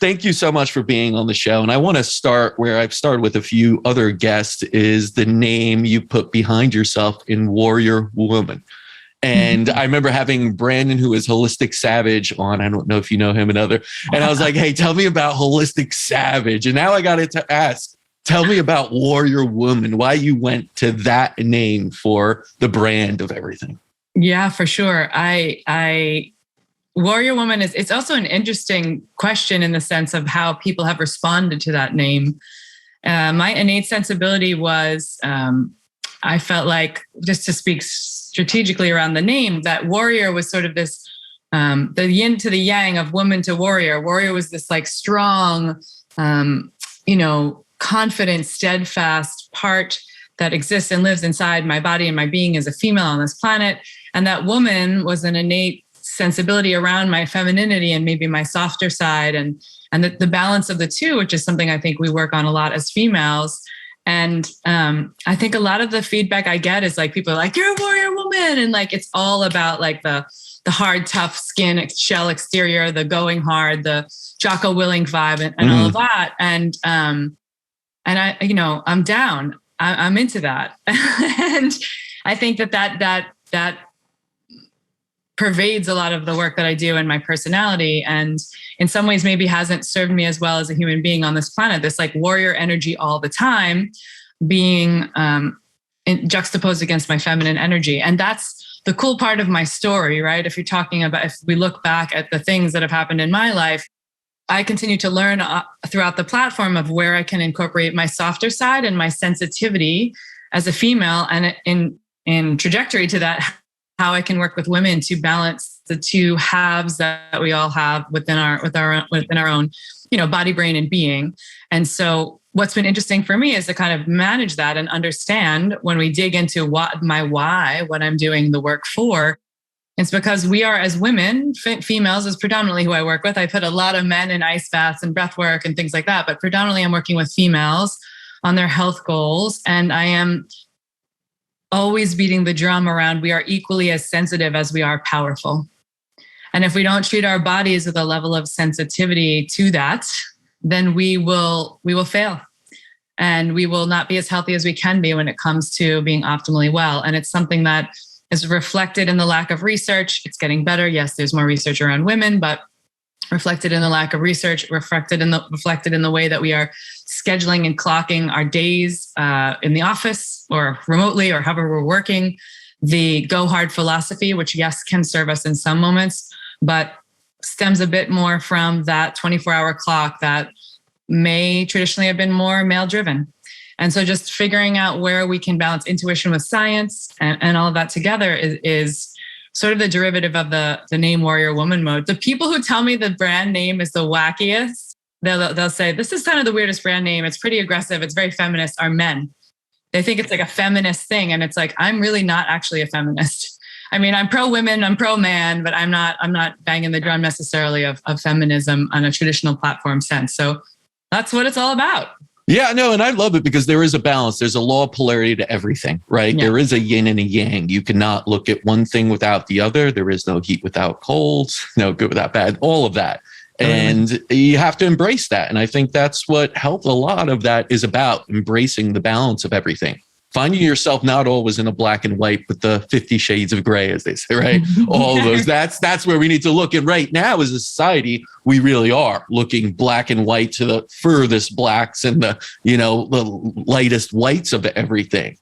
thank you so much for being on the show. And I want to start where I've started with a few other guests, is the name you put behind yourself in Warrior Woman. And I remember having Brandon, who is Holistic Savage, on. I don't know if you know him, and I was like, hey, tell me about Holistic Savage. And now I got to ask, tell me about Warrior Woman, why you went to that name for the brand of everything. Yeah, for sure. Warrior Woman it's also an interesting question in the sense of how people have responded to that name. My innate sensibility was, I felt like, just to speak strategically around the name, that warrior was sort of this, the yin to the yang of woman to warrior. Warrior was this like strong, confident, steadfast part that exists and lives inside my body and my being as a female on this planet. And that woman was an innate sensibility around my femininity and maybe my softer side, and the balance of the two, which is something I think we work on a lot as females. And I think a lot of the feedback I get is like, people are like, you're a warrior woman. And like, it's all about like the hard, tough skin, shell exterior, the going hard, the Jocko Willink vibe and all of that. And I, I'm down. I'm into that. And I think that pervades a lot of the work that I do and my personality. And in some ways maybe hasn't served me as well as a human being on this planet, this like warrior energy all the time being juxtaposed against my feminine energy. And that's the cool part of my story, right? If we look back at the things that have happened in my life, I continue to learn throughout the platform of where I can incorporate my softer side and my sensitivity as a female, and in trajectory to that, how I can work with women to balance the two halves that we all have within our own, body, brain, and being. And so what's been interesting for me is to kind of manage that and understand, when we dig into what I'm doing the work for, it's because we are, as women, females is predominantly who I work with. I put a lot of men in ice baths and breath work and things like that, but predominantly I'm working with females on their health goals. And I am always beating the drum around, we are equally as sensitive as we are powerful. And if we don't treat our bodies with a level of sensitivity to that, then we will fail. And we will not be as healthy as we can be when it comes to being optimally well. And it's something that is reflected in the lack of research. It's getting better. Yes, there's more research around women, but reflected in the lack of research, reflected in the way that we are scheduling and clocking our days in the office or remotely or however we're working. The go hard philosophy, which yes, can serve us in some moments, but stems a bit more from that 24-hour clock that may traditionally have been more male driven. And so just figuring out where we can balance intuition with science and all of that together is sort of the derivative of the name Warrior Woman mode. The people who tell me the brand name is the wackiest, they'll say, this is kind of the weirdest brand name. It's pretty aggressive. It's very feminist, are men. They think it's like a feminist thing. And it's like, I'm really not actually a feminist. I mean, I'm pro women, I'm pro man, but I'm not banging the drum necessarily of feminism on a traditional platform sense. So that's what it's all about. Yeah, no, and I love it because there is a balance. There's a law of polarity to everything, right? Yeah. There is a yin and a yang. You cannot look at one thing without the other. There is no heat without cold, no good without bad, all of that. And you have to embrace that. And I think that's what helped. A lot of that is about embracing the balance of everything. Finding yourself not always in a black and white, but the 50 shades of gray, as they say, right? All of those. That's where we need to look. And right now, as a society, we really are looking black and white to the furthest blacks and the lightest whites of everything.